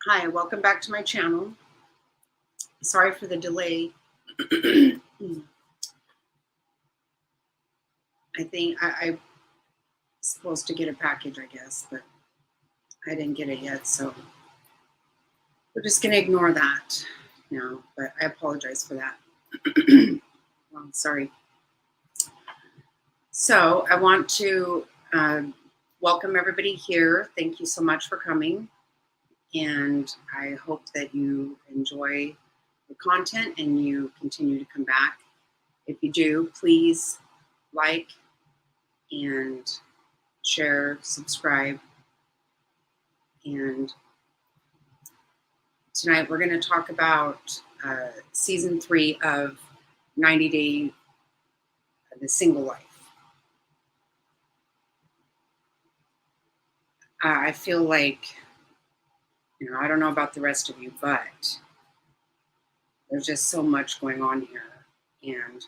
Hi, welcome back to my channel. Sorry for the delay. I think I'm supposed to get a package, I guess, but I didn't get it yet, so we're just going to ignore that now, but I apologize for that. Well, sorry. So I want to welcome everybody here. Thank you so much for coming, and I hope that you enjoy the content and you continue to come back. If you do, please like and share, subscribe. And tonight we're going to talk about season 3 of 90 Day The Single Life. I feel like, I don't know about the rest of you, but there's just so much going on here. And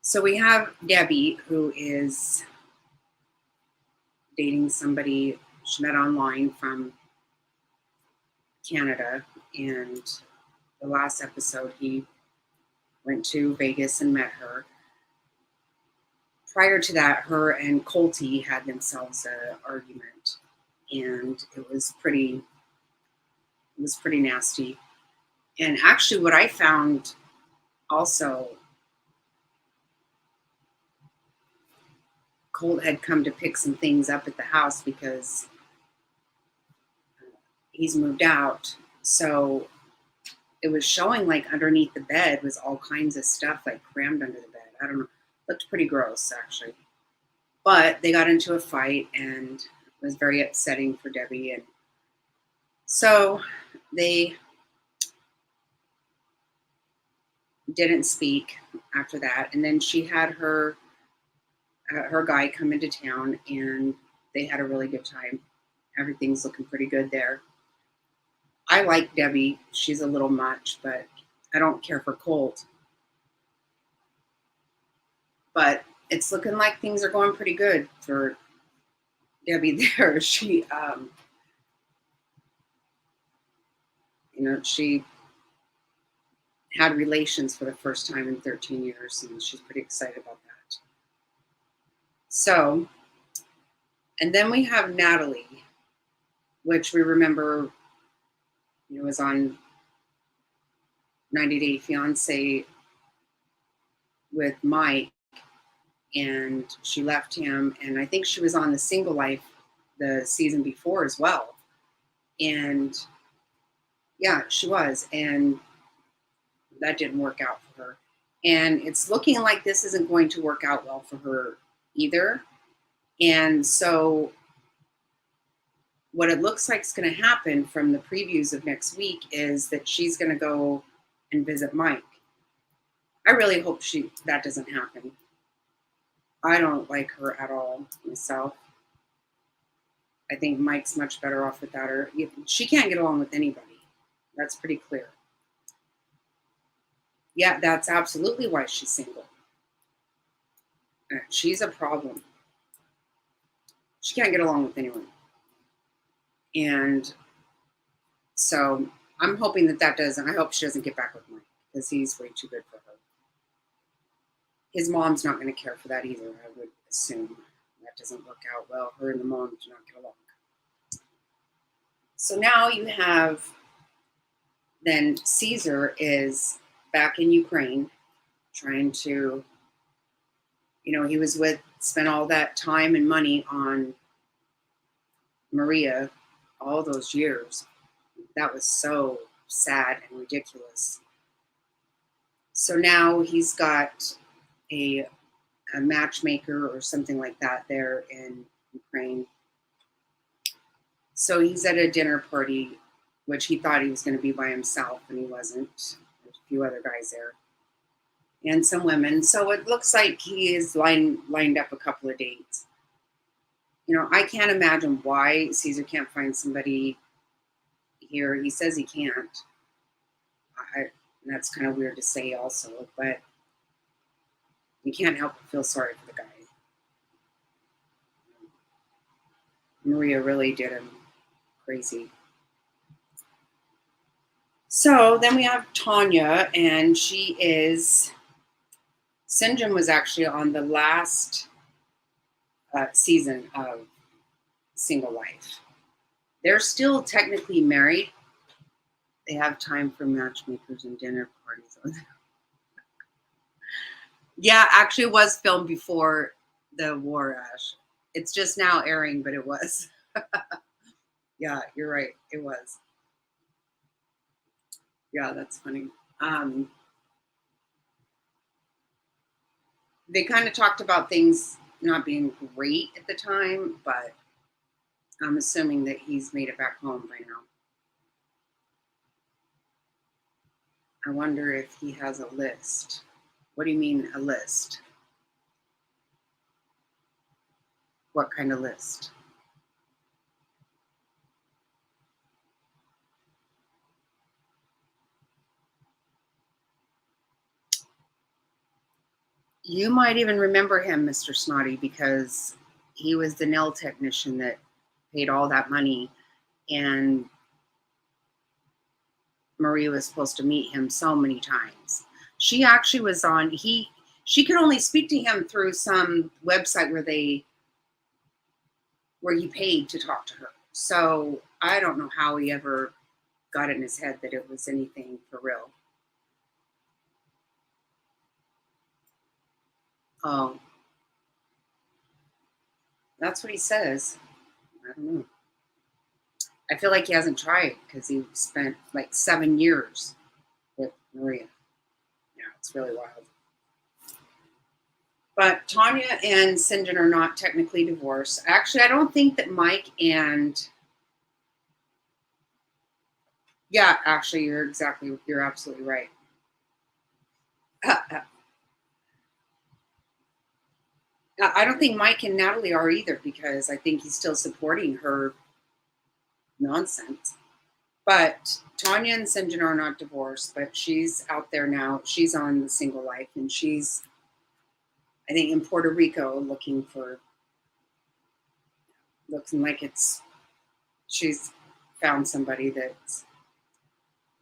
so we have Debbie, who is dating somebody she met online from Canada. And the last episode, he went to Vegas and met her. Prior to that, her and Colty had themselves an argument, and it was pretty nasty. And actually, what I found also, Colt had come to pick some things up at the house because he's moved out. So it was showing like underneath the bed was all kinds of stuff like crammed under the bed. I don't know. Looked pretty gross, actually. But they got into a fight, and it was very upsetting for Debbie. And so they didn't speak after that. And then she had her guy come into town, and they had a really good time. Everything's looking pretty good there. I like Debbie. She's a little much, but I don't care for Colt. But it's looking like things are going pretty good for Debbie there. She, she had relations for the first time in 13 years, and she's pretty excited about that. So, and then we have Natalie, which we remember, was on 90 Day Fiance with Mike, and she left him. And I think she was on The Single Life the season before as well. And yeah, she was. And that didn't work out for her. And it's looking like this isn't going to work out well for her either. And so what it looks like is going to happen from the previews of next week is that she's going to go and visit Mike. I really hope that doesn't happen. I don't like her at all myself. I think Mike's much better off without her. She can't get along with anybody. That's pretty clear. Yeah, that's absolutely why she's single. She's a problem. She can't get along with anyone. And so I'm hoping that doesn't. I hope she doesn't get back with Mike, because he's way too good for her. His mom's not going to care for that either, I would assume. That doesn't work out well. Her and the mom do not get along. So now you have, then Caesar is back in Ukraine trying to, he was spent all that time and money on Maria all those years. That was so sad and ridiculous. So now he's got a matchmaker or something like that there in Ukraine. So he's at a dinner party, which he thought he was going to be by himself, and he wasn't. There's a few other guys there and some women. So it looks like he is lined up a couple of dates. I can't imagine why Caesar can't find somebody here. He says he can't. That's kind of weird to say also, but you can't help but feel sorry for the guy. Maria really did him crazy. So then we have Tanya, and she is. Sinjin was actually on the last season of Single Life. They're still technically married. They have time for matchmakers and dinner parties. Yeah, actually, it was filmed before the war, Ash. It's just now airing, but it was. Yeah, you're right. It was. Yeah, that's funny. Um, they kind of talked about things not being great at the time, but I'm assuming that he's made it back home by now. I wonder if he has a list. What do you mean, a list? What kind of list? You might even remember him, Mr. Snotty, because he was the nail technician that paid all that money, and Maria was supposed to meet him so many times. She actually was on she could only speak to him through some website where he paid to talk to her. So I don't know how he ever got in his head that it was anything for real. Oh, that's what he says. I don't know. I feel like he hasn't tried because he spent like 7 years with Maria. Yeah, it's really wild. But Tanya and Sinjin are not technically divorced. Actually, I don't think that Mike and yeah, actually, you're absolutely right. I don't think Mike and Natalie are either because I think he's still supporting her nonsense. But Tanya and Sinjin are not divorced, but she's out there now. She's on the Single Life, and she's, I think, in Puerto Rico looking like she's found somebody that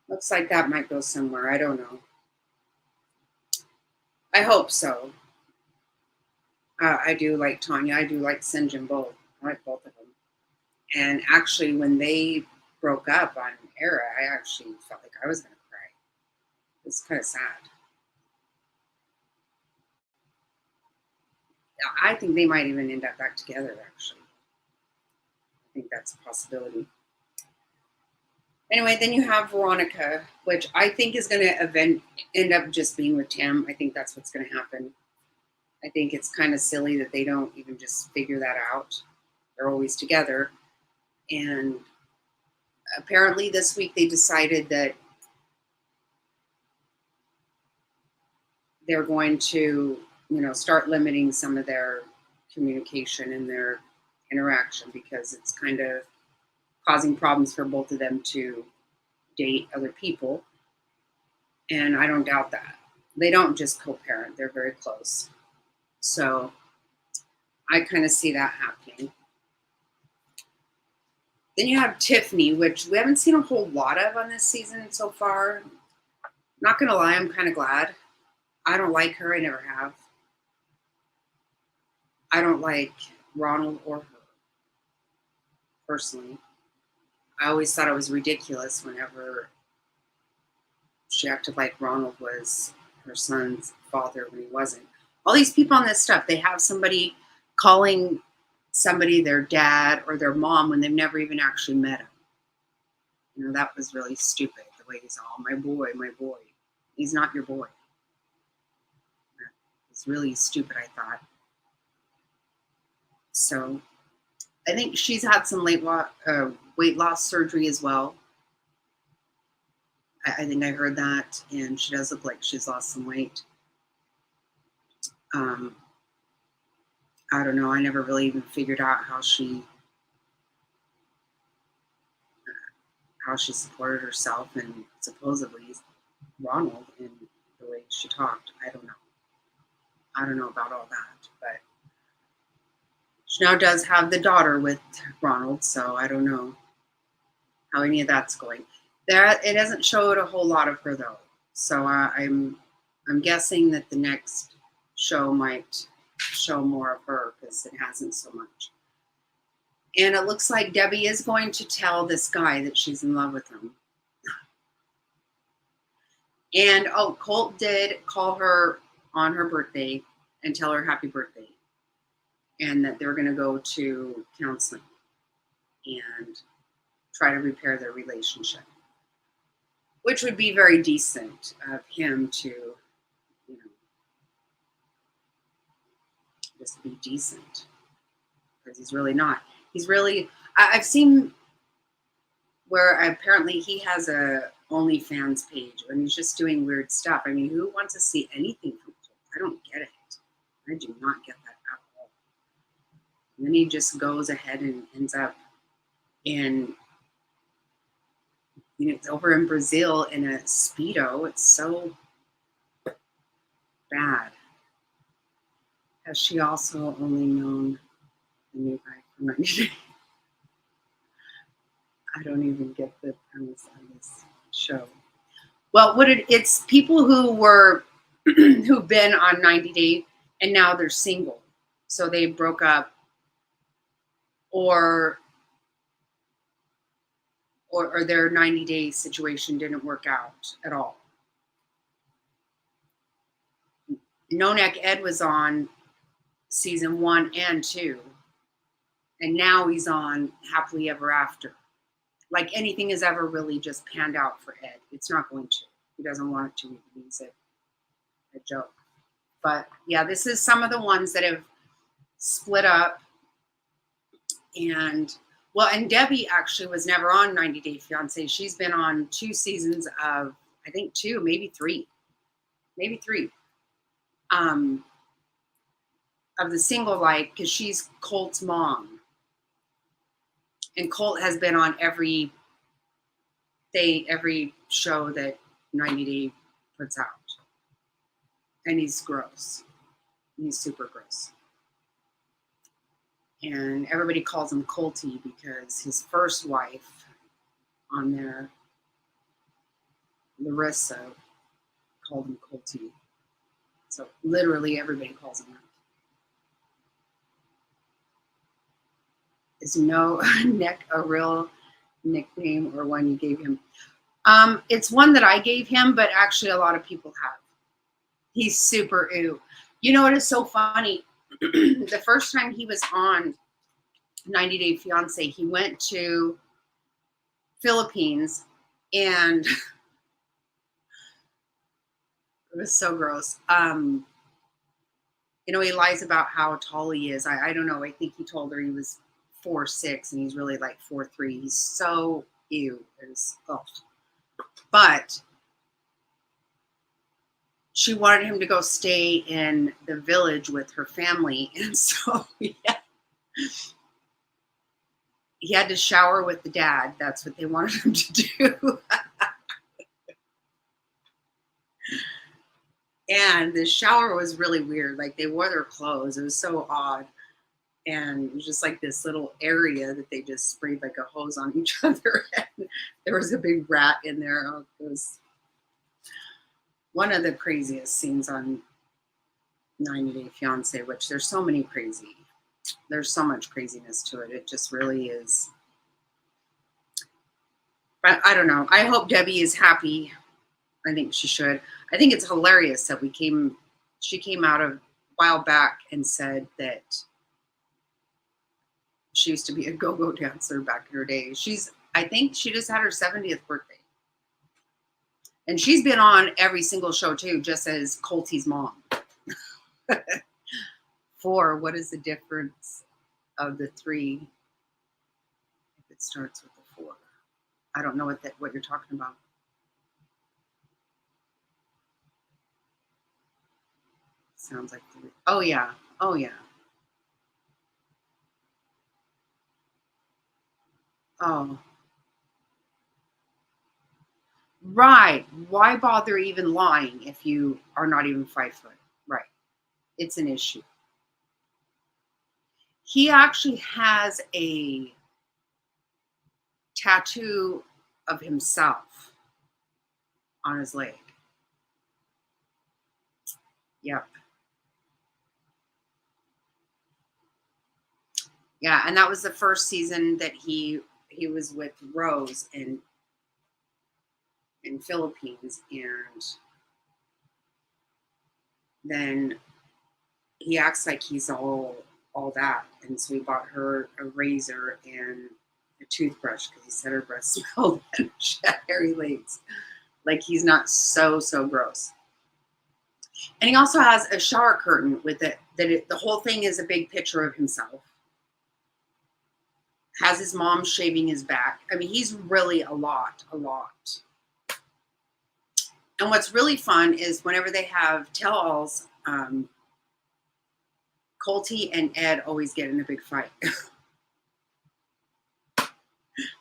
looks like that might go somewhere. I don't know. I hope so. I do like Tanya. I do like Sinjin both. I like both of them. And actually, when they broke up on Era, I actually felt like I was going to cry. It's kind of sad. I think they might even end up back together, actually. I think that's a possibility. Anyway, then you have Veronica, which I think is going to end up just being with Tim. I think that's what's going to happen. I think it's kind of silly that they don't even just figure that out. They're always together. And apparently, this week they decided that they're going to, start limiting some of their communication and their interaction because it's kind of causing problems for both of them to date other people. And I don't doubt that. They don't just co parent, they're very close. So I kind of see that happening. Then you have Tiffany, which we haven't seen a whole lot of on this season so far. Not going to lie, I'm kind of glad. I don't like her, I never have. I don't like Ronald or her personally. I always thought it was ridiculous whenever she acted like Ronald was her son's father when he wasn't. All these people on this stuff, they have somebody calling somebody their dad or their mom when they've never even actually met him. That was really stupid. The way he's all, my boy, my boy. He's not your boy. It's really stupid, I thought. So I think she's had some weight loss surgery as well. I think I heard that, and she does look like she's lost some weight. Um, I don't know. I never really even figured out how she supported herself and supposedly Ronald in the way she talked. I don't know. I don't know about all that, but she now does have the daughter with Ronald, so I don't know how any of that's going. That it doesn't show it a whole lot of her though. So I'm guessing that the next show might show more of her because it hasn't so much. And it looks like Debbie is going to tell this guy that she's in love with him. And oh, Colt did call her on her birthday and tell her happy birthday, and that they're going to go to counseling and try to repair their relationship, which would be very decent of him to, you know, just be decent, because he's really not. He's really, I've seen where apparently he has a OnlyFans page and he's just doing weird stuff. I mean, who wants to see anything from Colt? I don't get it. I do not get that at all. And then he just goes ahead and ends up in, you know, it's over in Brazil in a Speedo. It's so bad. Has she also only known the new guy for 90 days? I don't even get the premise of this show. Well, it's people who were who've been on 90 Day and now they're single. So they broke up or their 90-day situation didn't work out at all. No Neck Ed was on season 1 and 2. And now he's on Happily Ever After. Like anything has ever really just panned out for Ed. It's not going to. He doesn't want it to. He means it a joke. But yeah, this is some of the ones that have split up. And well, and Debbie actually was never on 90 Day Fiance. She's been on 2 seasons of, I think 2, maybe 3. Maybe 3. Of the Single Life, because she's Colt's mom. And Colt has been on every show that 90 Day puts out. And he's gross. He's super gross. And everybody calls him Colty because his first wife on there, Larissa, called him Colty. So literally everybody calls him that. Is No Neck a real nickname or one you gave him? It's one that I gave him, but actually a lot of people have. He's super ew. You know what is so funny? The first time he was on 90 Day Fiance, he went to Philippines and it was so gross. You know, he lies about how tall he is. I don't know. I think he told her he was 4'6" and he's really like 4'3". He's so ew. But she wanted him to go stay in the village with her family. And so he had to shower with the dad. That's what they wanted him to do. And the shower was really weird. Like they wore their clothes. It was so odd. And it was just like this little area that they just sprayed like a hose on each other. And there was a big rat in there. Oh, it was one of the craziest scenes on 90 Day Fiance, which there's so many crazy. There's so much craziness to it. It just really is. But I don't know. I hope Debbie is happy. I think she should. I think it's hilarious that she came out a while back and said that she used to be a go-go dancer back in her day. I think she just had her 70th birthday. And she's been on every single show too, just as Colty's mom. What is the difference of the 3 if it starts with the 4? I don't know what you're talking about. Sounds like 3. Oh yeah. Oh yeah. Oh. Right. Why bother even lying if you are not even 5 foot? Right. It's an issue. He actually has a tattoo of himself on his leg. Yep. Yeah, and that was the first season that he was with Rose in Philippines, and then he acts like he's all that, and so he bought her a razor and a toothbrush because he said her breath smelled and she had hairy legs. Like he's not so gross. And he also has a shower curtain with it the whole thing is a big picture of himself. Has his mom shaving his back. I mean, he's really a lot. And what's really fun is whenever they have tell-alls, Colty and Ed always get in a big fight.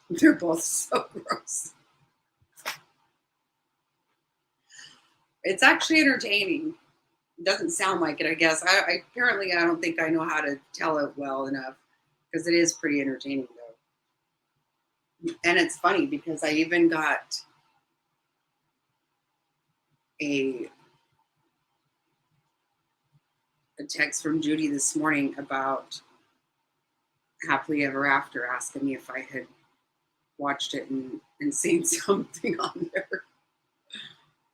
They're both so gross. It's actually entertaining. It doesn't sound like it, I guess. Apparently I don't think I know how to tell it well enough because it is pretty entertaining though. And it's funny because I even got a text from Judy this morning about Happily Ever After, asking me if I had watched it and seen something on there.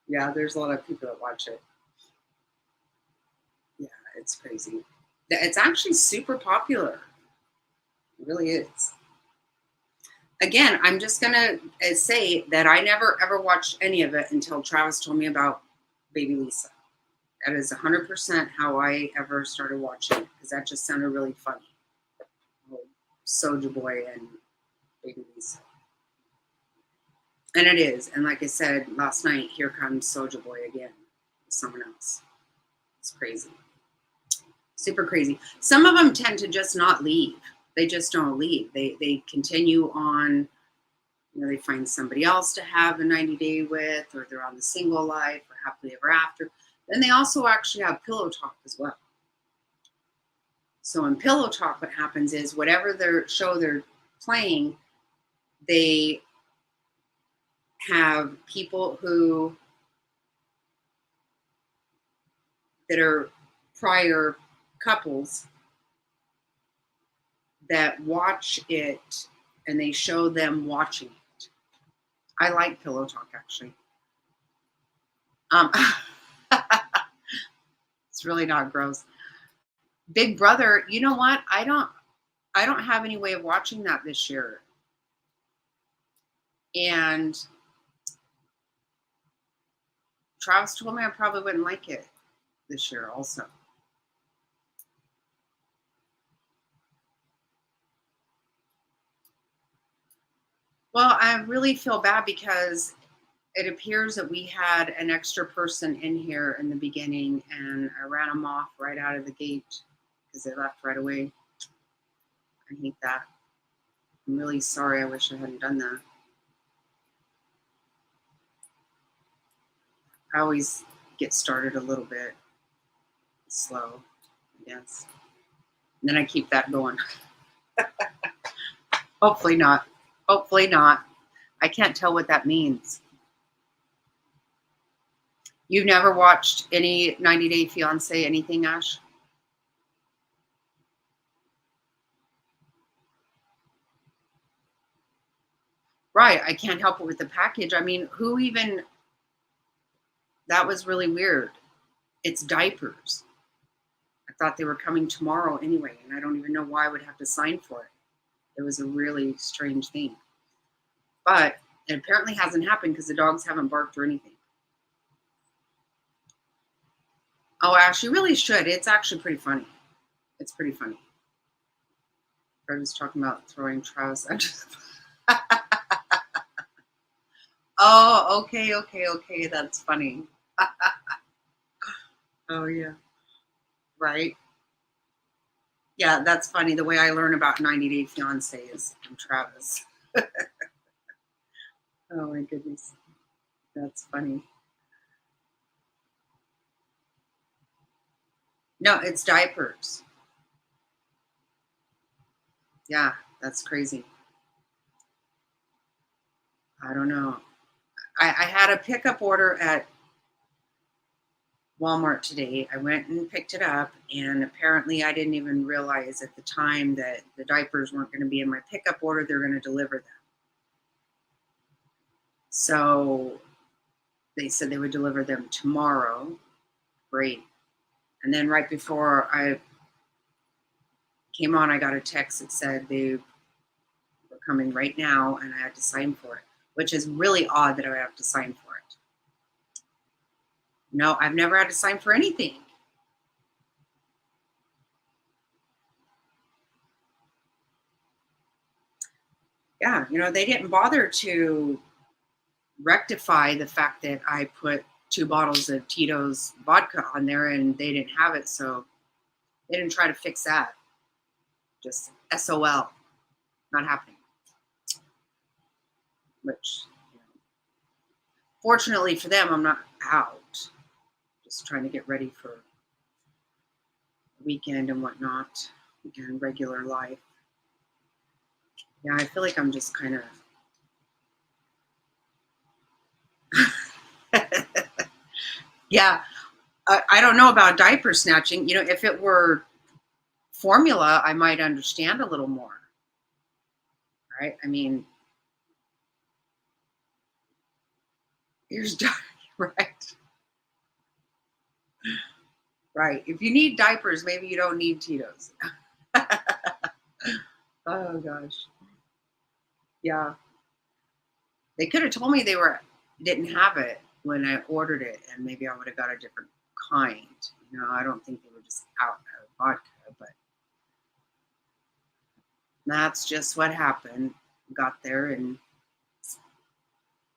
Yeah, there's a lot of people that watch it. Yeah, it's crazy. It's actually super popular. It really is. Again, I'm just going to say that I never ever watched any of it until Travis told me about Baby Lisa. That is 100% how I ever started watching it because that just sounded really funny. Soulja Boy and Baby Lisa. And it is. And like I said last night, here comes Soulja Boy again with someone else. It's crazy. Super crazy. Some of them tend to just not leave. They just don't leave. They continue on. You know, they find somebody else to have a 90-day with, or they're on the single life or Happily Ever After. Then they also actually have Pillow Talk as well. So in Pillow Talk, what happens is whatever their show they're playing, they have people that are prior couples that watch it and they show them watching it. I like Pillow Talk actually. It's really not gross. Big Brother, you know what? I don't have any way of watching that this year. And Travis told me I probably wouldn't like it this year also. Well, I really feel bad because it appears that we had an extra person in here in the beginning and I ran them off right out of the gate because they left right away. I hate that. I'm really sorry. I wish I hadn't done that. I always get started a little bit slow, I guess. And then I keep that going. Hopefully not. Hopefully not. I can't tell what that means. You've never watched any 90 Day Fiancé, anything, Ash? Right. I can't help it with the package. I mean, who even, that was really weird. It's diapers. I thought they were coming tomorrow anyway, and I don't even know why I would have to sign for it. It was a really strange thing. But it apparently hasn't happened because the dogs haven't barked or anything. Oh, Ash, you really should. It's actually pretty funny. It's pretty funny. Fred was talking about throwing Travis. Oh, okay. That's funny. Oh, yeah. Right. Yeah, that's funny. The way I learn about 90 Day Fiancé is from Travis. Oh, my goodness. That's funny. No, it's diapers. Yeah, that's crazy. I don't know. I had a pickup order at Walmart today. I went and picked it up, and apparently I didn't even realize at the time that the diapers weren't going to be in my pickup order. They're going to deliver them. So they said they would deliver them tomorrow. Great. And then right before I came on, I got a text that said they were coming right now, and I had to sign for it, which is really odd that I have to sign for it. No, I've never had to sign for anything. Yeah, they didn't bother to rectify the fact that I put 2 bottles of Tito's vodka on there and they didn't have it, so they didn't try to fix that. Just SOL, not happening. Which, fortunately for them, I'm not out. Just trying to get ready for the weekend and whatnot, and regular life. Yeah, I feel like I'm just kind of. Yeah, I don't know about diaper snatching. If it were formula, I might understand a little more, right? I mean, here's right, right. If you need diapers, maybe you don't need Tito's. Oh gosh, yeah. They could have told me they didn't have it when I ordered it, and maybe I would have got a different kind. I don't think they were just out of vodka, but that's just what happened. Got there and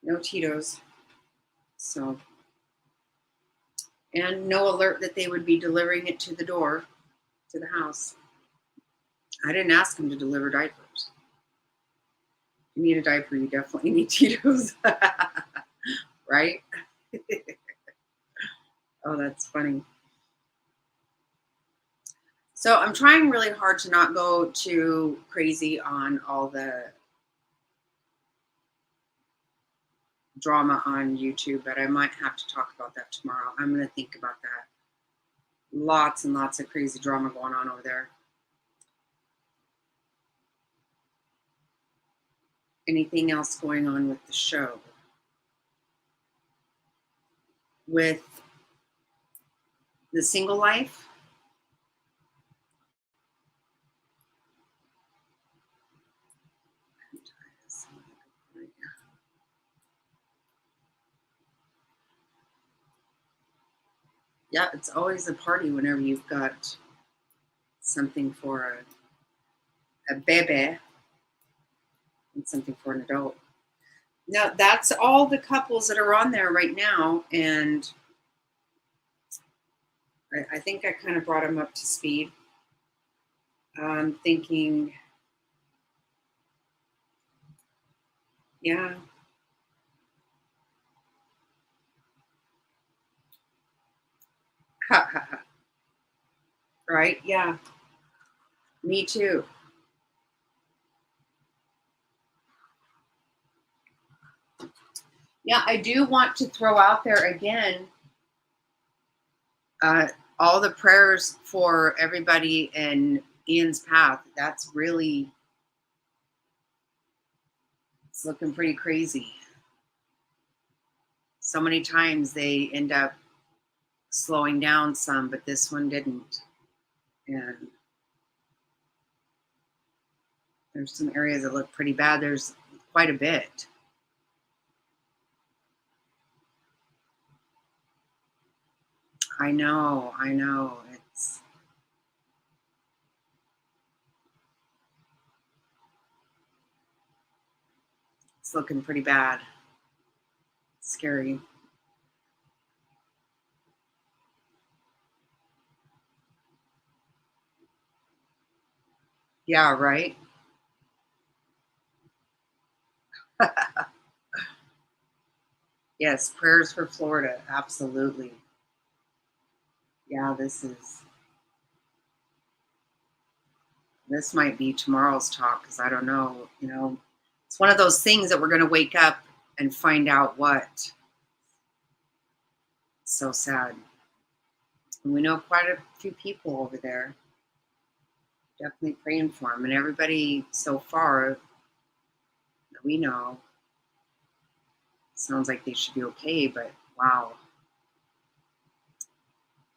no Tito's. So, and no alert that they would be delivering it to the door, to the house. I didn't ask them to deliver diapers. If you need a diaper, you definitely need Tito's. Right? Oh, that's funny. So I'm trying really hard to not go too crazy on all the drama on YouTube, but I might have to talk about that tomorrow. I'm going to think about that. Lots and lots of crazy drama going on over there. Anything else going on with the show? With the single life? Yeah, it's always a party whenever you've got something for a baby and something for an adult. Now, that's all the couples that are on there right now, and I think I kind of brought them up to speed. I'm thinking, yeah. Ha, ha, ha. Right? Yeah. Me too. Yeah, I do want to throw out there again uh, all the prayers for everybody in Ian's path. That's really, it's looking pretty crazy. So many times they end up slowing down some, but this one didn't. And there's some areas that look pretty bad. There's quite a bit. I know. It's looking pretty bad. Scary. Yeah, right? Yes, prayers for Florida. Absolutely. Yeah, this might be tomorrow's talk because I don't know. It's one of those things that we're going to wake up and find out what. So sad. And we know quite a few people over there. Definitely praying for them. And everybody so far that we know sounds like they should be okay, but wow.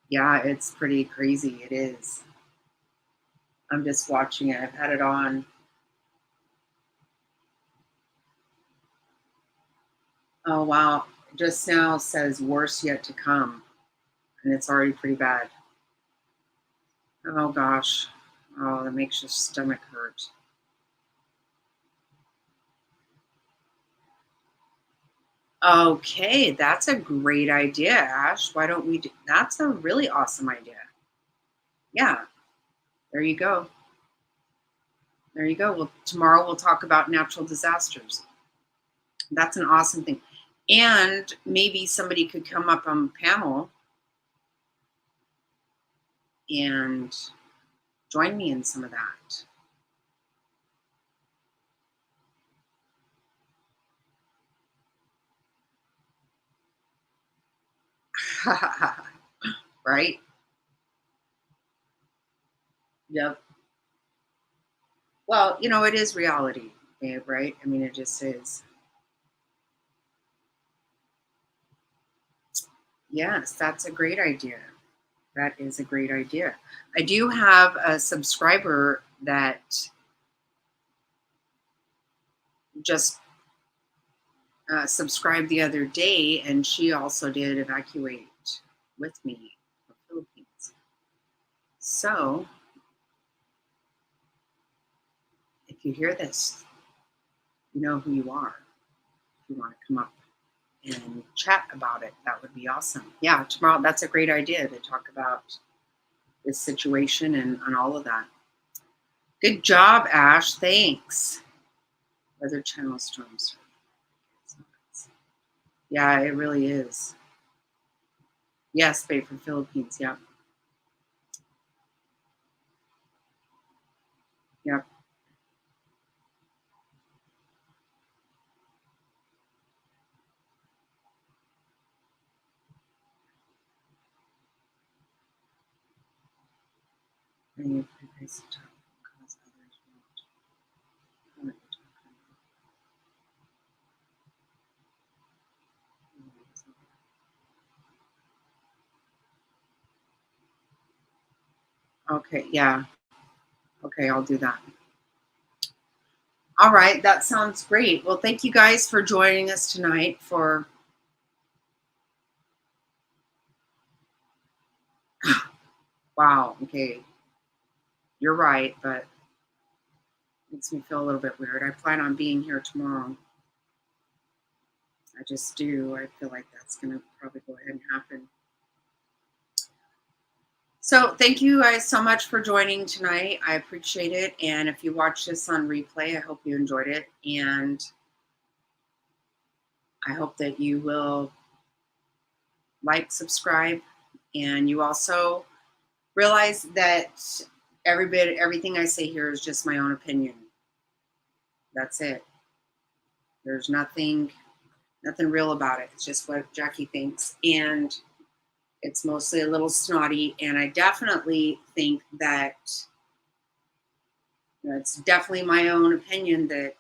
Yeah, it's pretty crazy. It is. I'm just watching it. I've had it on. Oh, wow. Just now says worse yet to come. And it's already pretty bad. Oh, gosh. Oh, that makes your stomach hurt. Okay, that's a great idea, Ash. Why don't we do that's a really awesome idea. Yeah, there you go. There you go. Well, tomorrow we'll talk about natural disasters. That's an awesome thing. And maybe somebody could come up on panel and join me in some of that. Right? Yep. Well, it is reality, babe, right? I mean, it just is. Yes, that's a great idea. That is a great idea. I do have a subscriber that just subscribed the other day, and she also did evacuate with me from Philippines. So, if you hear this, you know who you are. If you want to come up and chat about it, that would be awesome. Yeah, tomorrow, that's a great idea to talk about this situation and all of that. Good job, Ash. Thanks. Weather Channel storms. Yeah, it really is. Yes, babe, from Philippines. Yep. Yep. And you preface the talk because others won't comment the talk. Okay, yeah. Okay, I'll do that. All right, that sounds great. Well, thank you guys for joining us tonight for wow, okay. You're right, but makes me feel a little bit weird. I plan on being here tomorrow. I just do. I feel like that's going to probably go ahead and happen. So, thank you guys so much for joining tonight. I appreciate it. And if you watch this on replay, I hope you enjoyed it. And I hope that you will like, subscribe, and you also realize that everything I say here is just my own opinion. That's it. There's nothing real about it. It's just what Jackie thinks. And it's mostly a little snotty. And I definitely think that it's definitely my own opinion that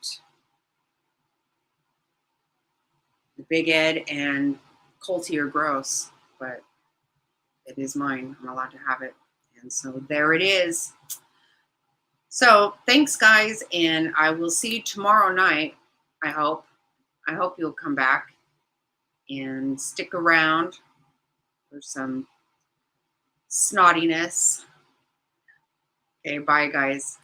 the Big Ed and Colty are gross, but it is mine. I'm allowed to have it. And so there it is. So thanks, guys. And I will see you tomorrow night. I hope. I hope you'll come back and stick around for some snottiness. Okay, bye, guys.